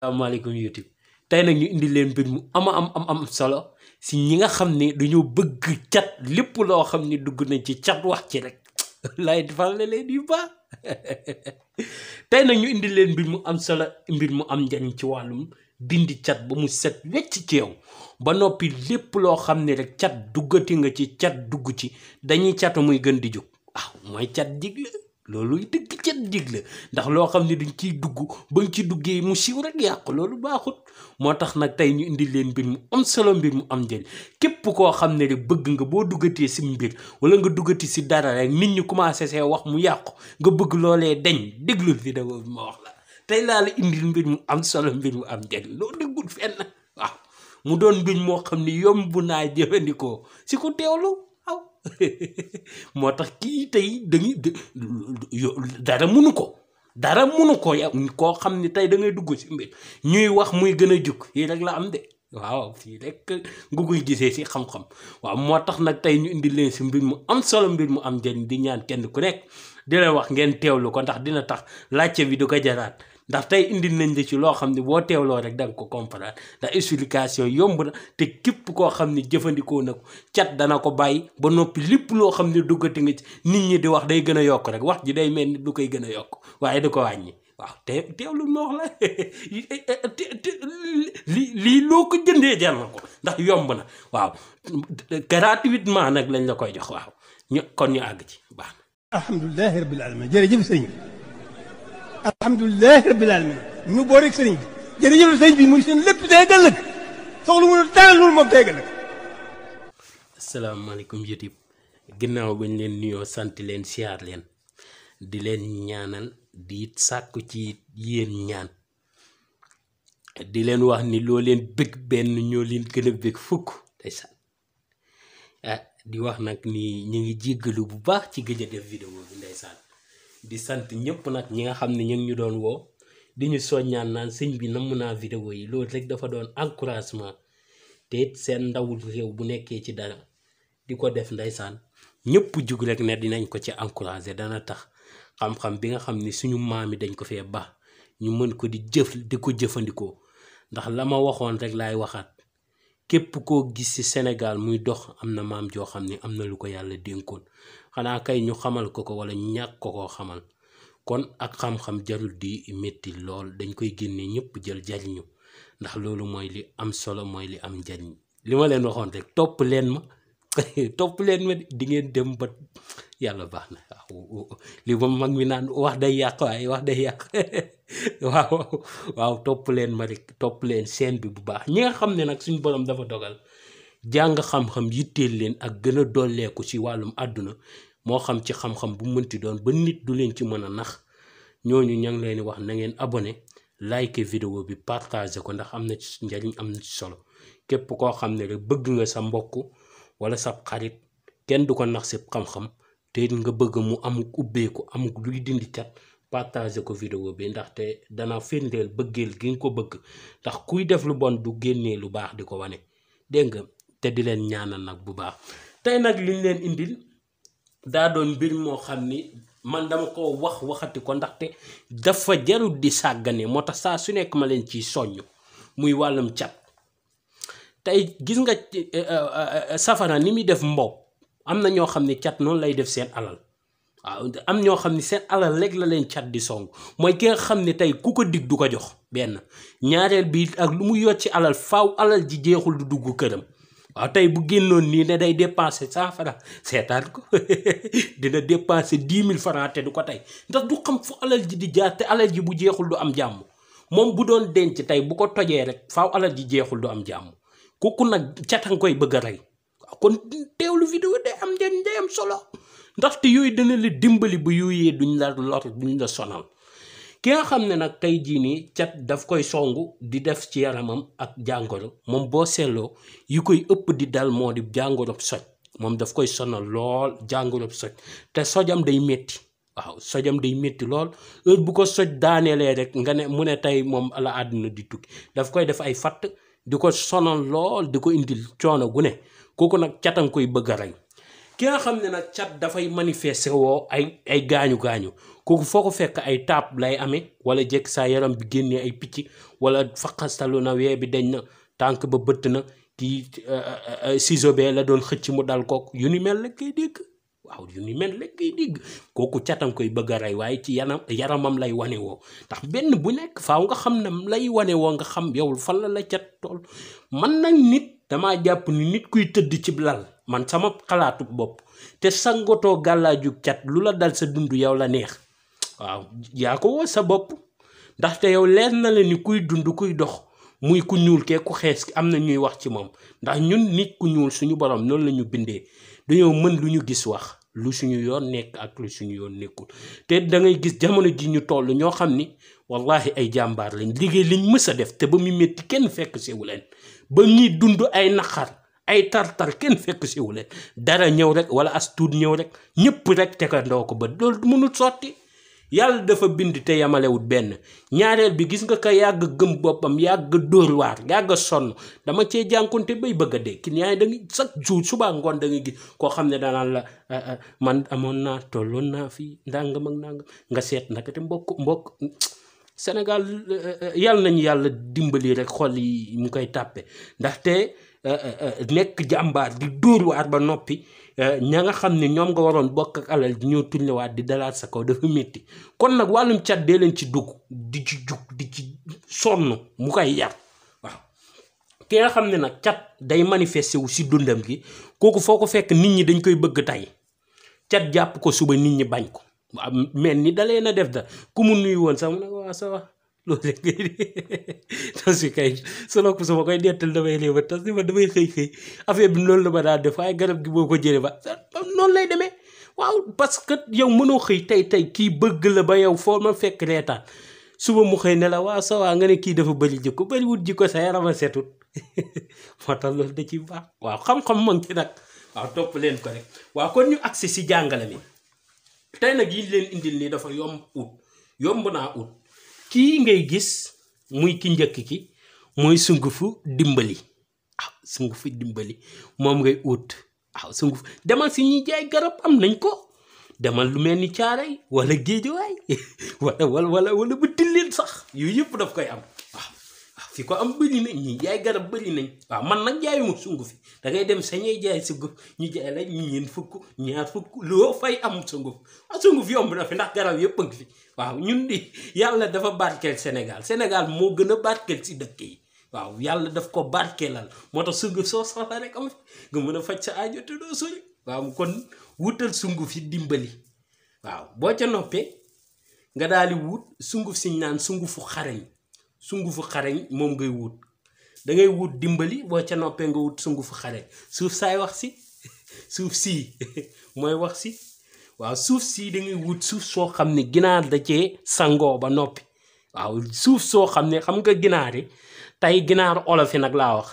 asalaamaaleykum YouTube tey nag ñu indi leen mbir mu am solo si ñi nga xam ne dañoo bëgg cat lépp loo xam ne dugg nañ ci cat wax ci rek lay defal leen yu baax tey nag ñu indi leen mbir mu am solo mbir mu am njariñ ci wàllum dindi cat ba mu set wecc ci yow ba noppi lépp loo xam ne rek cat duggati nga ci cat dugg ci dañuy catu muy gën di jóg waaw mooy cat digle loolu dëgg cat digle ndax loo xam ne dañ ciy dugg ba nga ci duggee mu siiw rek yàqu loolu baaxut moo tax nag tey ñu indi leen mbir mu am solo mbir mu am njëriñ képp koo xam ne rek bëgg nga boo duggatee si mbir wala nga duggati si dara rek nit ñi commencé see wax mu yàqu nga bëgg loolee deñ déglul vidéo bi ma wax la tey laa la indil mbir mu am solo mbir mu am njëriñ loolu déggul fenn waaw mu doon mbir moo xam ne yomb naa jëfandikoo si ku teewlu waaw moo tax kii tey dañuy dara munu ko yow koo xam ne tey da ngay dugg si mbir ñuy wax muy gën a jug fii rek la am de waaw fii rek nga koy gisee si xam-xam waaw moo tax nag tey ñu indi leen si mbir mu am solo mbir mu am njëriñ di ñaan kenn ku nekk di leen wax ngeen teewlu ko ndax dina tax laajte bi du ko jaraat ndax tey indi nañ la ci loo xam ne boo teewloo rek da nga ko comprendre ndax explication yomb na te képp koo xam ne jëfandikoo na ko cat dana ko bàyyi ba noppi lépp loo xam ne duggati nga ci nit ñi di wax day gën a yokk rek wax ji day mel ni du koy gën a yokk waaye du ko wàññi waaw teewlu ma wax la lii loo ko jëndee jar na ko ndax yomb na waaw gratuitement nag lañ la koy jox waaw kon ñu àgg ci baax na. alhamdulilah rabbil alamin jërëjëf sëriñ bi. alhamdulilah rabbil alamin ñu boo rek sëriñ bi jërëjëf sëriñ bi muy seen lépp tey ëllëg soxla mu dara loolu moom tey ëllëg. asalaamaaleykum YouTube ginnaaw bañ leen nuyoo sant leen siyaar leen di leen ñaanal di sàkku ci yéen ñaan di leen wax ni loo leen bëgg benn ñoo leen gën a bëgg fukk ndeysaan di wax nag ni ñu ngi jéggalu bu baax ci gëj a def vidéo bi ndeysaan di sant ñëpp nag ñi nga xam ne ñu ngi ñu doon woo di ñu soññaan naan sëñ bi namm naa vidéo yi loolu rek dafa doon encouragement te it seen ndawul réew bu nekkee ci dara di ko def ndeysaan ñëpp jug rek ne dinañ ko ci encouragé dana tax xam-xam bi nga xam ni suñu maam yi dañ ko fee baax ñu mën ko di ko jëfandikoo ndax la ma waxoon rek laay waxaat képp koo gis ci Sénégal muy dox am na maam joo xam ne am na lu ko yàlla dénkoon xanaa kay ñu xamal ko ko wala ñàkk ko koo xamal kon ak xam-xam jarul di métti lool dañ koy génne ñëpp jël jariñu ndax loolu mooy li am solo mooy li am njariñ li ma leen waxoon rek topp leen ma di ngeen dem ba yàlla baax na waaw li ma mag mi naan wax day yàq waaye wax day yàq waaw topp leen ma rek topp leen seen bi bu baax ñi nga xam ne nag suñu borom dafa dogal jàng xam-xam yitteel leen ak gën a dolleeku ci wàllum àdduna moo xam ci xam-xam bu mënti doon ba nit du leen ci mën a nax ñooñu ña ngi leen wax na ngeen abonné like vidéo bi partage ko ndax am na ci njariñ am na ci solo képp koo xam ne rek bëgg nga sa mbokk wala sa xarit kenn du ko nax si xam-xam te nga bëgg mu amuk ubbeeku amuk luy dindi cat partage ko vidéo bi ndaxte dana firndeel bëggeel gi nga ko bëgg ndax kuy def lu bon du génnee lu baax di ko wane dégg nga te di leen ñaanal nag bu baax tey nag liñ leen indil daa doon mbir moo xam ni man dama ko waxati ko ndaxte dafa jarul di sàggane moo tax saa su nekk ma leen ciy soññ muy wàllum cat tey gis nga safara ni muy def mbopp am na ñoo xam ne cat noonu lay def seen alal waaw am ñoo xam ne seen alal rek la leen cat di song mooy ki nga xam ne tey ku ko dig du ko jox benn ñaareel bi ak lu mu yor ci alal faaw alal ji jeexul du dugg këram waaw tey bu génnoon nii ne day dépenser 100 francs seetaan ko dina dépenser 10 000 francs te du ko tey ndax du xam fu alal ji di jaar te alal ji bu jeexul du am jàmm moom bu doon denc tey bu ko tojee rek faaw alal ji jeexul du am jàmm kooku nag catan koy bëgg a rey waaw kon teewlu vidéo day am njëriñ day am solo ndaxte yooyu dana la dimbali bu yooyee duñ la lor duñ la sonal ki nga xam ne nag tey jii nii cat daf koy songu di def ci yaramam ak jàngoro moom boo seetloo yi koy ëpp di dal moo di jàngoro soj moom daf koy sonal lool jàngoro soj te sojam day métti waaw sojam day métti lool heure bu ko soj daaneelee rek nga ne mu ne tey moom la àdduna di tukki daf koy def ay fatt di ko sonal lool di ko indil coono gu ne kooku nag catan koy bëgg a rey ki nga xam ne nag cat dafay manifester woo ay gaañu-gaañu kooku foo ko fekk ay taab lay amee wala jekk saa yaram bi génnee ay picc wala faqastalu na wee bi dañ na tànk ba bëtt na kii ciseau bee la doon xëcc mu dal kook yu ni mel la koy dégg waaw yu ni mel la koy dégg kooku catam koy bëgg a rey waaye ci yaramam lay wane woo ndax benn bu nekk faaw nga xam ne lay wane woo nga xam yow fan la cat tool man nag nit damaa jàpp ni nit kuy tëdd ci lal man sama xalaatu bopp te sangotoo gàllaaju cat lu la dal sa dund yow la neex waaw yaa ko woo sa bopp ndaxte yow leer na la ni kuy dund kuy dox muy ku ñuul kee ku xees am na ñuy wax ci moom ndax ñun nit ku ñuul suñu borom noonu la ñu bindee dañoo mën lu ñu gis wax lu suñu yoon nekk ak lu suñu yoon nekkul te da ngay gis jamono ji ñu toll ñoo xam ni wallahi ay jàmbaar lañ liggéey liñ mës a def te ba mu métti kenn fekk sewu leen ba ñuy dund ay naqar ay tartar kenn fekk sewu leen dara ñëw rek wala as tuut ñëw rek ñëpp rek tegandoo ko ba loolu mënul sotti yàlla dafa bind te yamalewut benn ñaareel bi gis nga ko yàgg gëm boppam yàgg dóor waar yàgg sonn dama cee jànkonte bay bëgg a dee ki ñaay da nga chaque jour suba ngoon da nga gis koo xam ne danaan la man amoon naa tolloon naa fii ndàngam ak ndàngam nga seet naka te mbokk Sénégal yàlla nañu yàlla dimbali rek xol yi mu koy tàppe ndaxte nekk jàmbaar di dóor waar ba noppi ña nga xam ne ñoom nga waroon bokk ak alal di ñoo turnewaat di dalaat sa kaw dafa métti kon nag wàllum cat dee leen ci dugg di ci jug di ci sonn mu koy yar waaw ki nga xam ne nag cat day manifesté wu si dundam gi kooku foo ko fekk nit ñi dañ koy bëgg tey cat jàpp ko suba nit ñi bañ ko waaw mel ni dalee na def da ku mu nuyu woon sax mu ne ko waa ça va loolu rek ngay tas si kay solo ko sama koy dettal damay léeba tas ni ma damay xëy affaire bi noonu la ma daal def waaye garab gi boo ko jëlee ba noonu lay demee waaw parce que yow mënoo xëy tey kii bëgg la ba yow foo ma fekk reetaan suba mu xëy ne la waaw ça va nga ne kii dafa bëri jikko bëriwut jikko sa yarama setut moo tax loolu da ci baax waaw xam-xam moom ci nag waaw topp leen ko rek waaw kon ñu agsi si jàngale mi tey nag yi leen indil nii dafa yomb naa ut kii ngay gis muy ki njëkk ki mooy sungufu dimbali sungufu dimbali moom ngay ut sunguf demal si ñuy jaay garab am nañ ko demal lu mel ni caaray wala géejawaay wala bu tilleen sax yooyu yëpp daf koy am fi ko am bëri na ñi jaay garab bëri nañ man nag jaayuma sungufi da ngay dem sa ñuy jaay sunguf ñu jaay la ñeen fukk ñaar fukk loo fay am sunguf sunguf yomb na fi ndax garab yëpp a ngi fi ñun di yàlla dafa barkeel Sénégal moo gën a barkeel si dëkk yi yàlla daf ko barkeelal moo tax sunguf soo soxla rek am nga mën a faj sa aajo te doo sori kon wutal sunguf yi dimbali boo ca noppee nga daal di wut sunguf si naan sungufu xarañ moom ngay wut da ngay wut dimbali boo ca noppee nga wut sungufu xarañ suuf saay wax si suuf sii mooy wax si suuf sii da ngay wut suuf soo xam ne ginaar da cee sangoo ba noppi suuf soo xam ne xam nga ginaar yi tey ginaar olof yi nag laa wax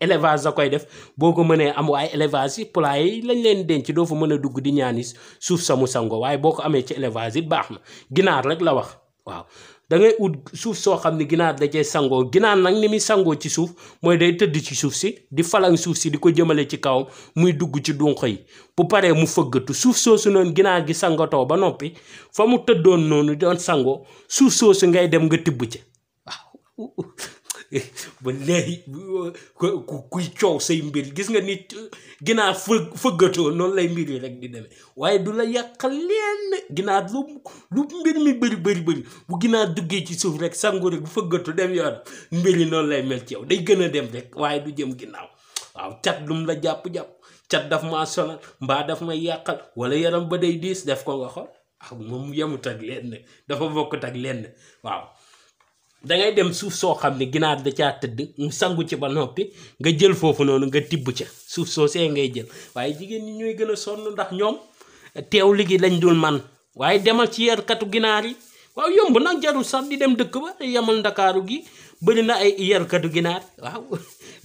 élevage da koy def boo ko mënee am waaye élevage yi poulailler yi lañ leen denc doo fa mën a dugg di ñaani suuf samu sangoo waaye boo ko amee ci élevage it baax na ginaar rek la wax da ngay ut suuf soo xam ne ginaar da cee sangoo ginaar nag ni muy sangoo ci suuf mooy day tëdd ci suuf si di falang suuf si di ko jëmale ci kawam muy dugg ci dunq yi bu paree mu fëggatu suuf soosu noonu ginaar gi sangatoo ba noppi fa mu tëddoon noonu doon sangoo suuf soosu ngay dem nga tibb ci ba léegi kuy coow say mbir gis nga nit ginaar fëggatoo noonu lay mbir yi rek di demee waaye du la yàqal leen ginaar lu mbir mi bëri bu ginaar duggee ci suuf rek sangu rek bu fëggatu dem yoon mbir yi noonu lay mel ci yow day gën a dem rek waaye du jëm ginnaaw cat lum la jàpp cat daf maa sonal mbaa daf may yàqal wala yaram ba day diis def ko nga xool moom yemut ak lenn dafa bokkut ak lenn dangay dem suuf soo xam ne ginaar da caa tëdd mu sangu ci ba noppi nga jël foofu noonu nga tibb ca suuf soo see ngay jël waaye jigéen ñi ñooy gën a sonn ndax ñoom teew ligi lañ dul man waaye demal ci yarkatu ginaar yi yomb nag jarul sax di dem dëkk ba yamal ndakaaru gi bëri na ay yarkatu ginaar waaw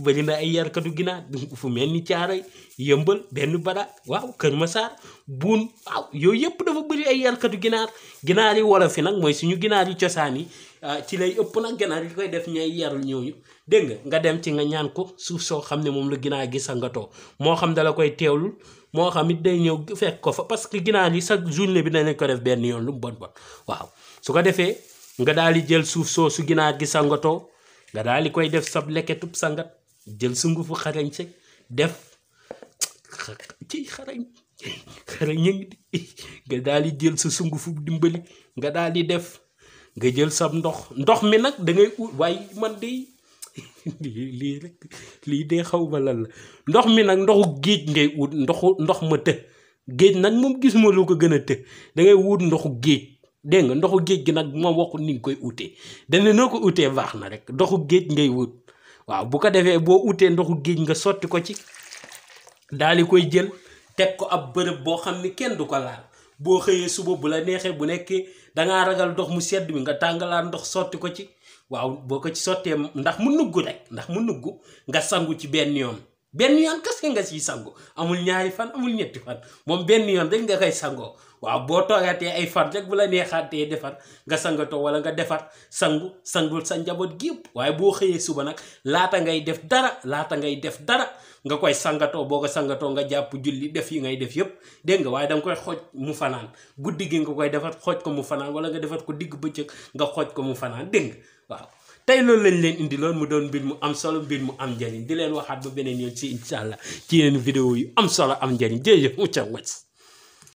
bëri na ay yarkatu ginaar fu mel ni Caaroy Yëmbal benn Baraak waaw Kër Masaar Buun waaw yooyu yëpp dafa bëri ay yarkatu ginaar yi wolof fi nag mooy suñu ginaar yi cosaan yi ci lay ëpp nag ginaar yi koy def ñay yarul ñooñu dégg nga dem ci nga ñaan ko suuf soo xam ne moom la ginaar gi sangatoo moo xam dala koy teewlul moo xam it day ñëw fekk ko fa parce que ginaar yi chaque journée bi danañ ko def benn yoon lu mu bon waaw su ko defee nga daal di jël suuf soo su ginaar gi sangatoo nga daal di koy def sab leketub sangat jël sungufu xarañ sek def ci xarañ ñu ngi nga daal di jël sa sungufu dimbali nga daal di def nga jël sab ndox mi nag da ngay ut waaye man de lii rek lii dee xaw ma lan la ndox mi nag ndoxu géej ngay ut ndox ma të géej nag moom gis ma lu ko gën a të da ngay wut ndoxu géej dégg nga ndoxu géej gi nag moom waxul ni nga koy utee dana noo ko utee baax na rek ndoxu géej ngay wut waaw bu ko defee boo utee ndoxu géej nga sotti ko ci daal di koy jël teg ko ab bërëb boo xam ni kenn du ko laal boo xëyee suba bu la neexee bu nekkee dangaa ragal ndox mu sedd mi nga tàngalaat ndox sotti ko ci waaw boo ko ci sottee ndax mu nugg rek ndax mu nugg nga sangu ci benn yoon kese nga siy sangu amul ñaari fan amul ñetti fan moom benn yoon rek nga koy sangoo waaw boo toogatee ay fan rek bu la neexaatee defar nga sangatoo wala nga defar sangul sa njaboot gépp waaye boo xëyee suba nag laata ngay def dara nga koy sangatoo boo ko sangatoo nga jàpp julli def yi ngay def yëpp dégg nga waaye danga koy xooj mu fanaan guddi gi nga koy defar xooj ko mu fanaan wala nga defar ko digg bëccëg nga xooj ko mu fanaan dégg nga waaw tey loolu lañ leen indi loon mu doon mbir mu am solo mbir mu am njëriñ di leen waxaat ba beneen yoon si incha allah ci yeneen vidéo yu am solo am njëriñ jërëjëf mu ca wet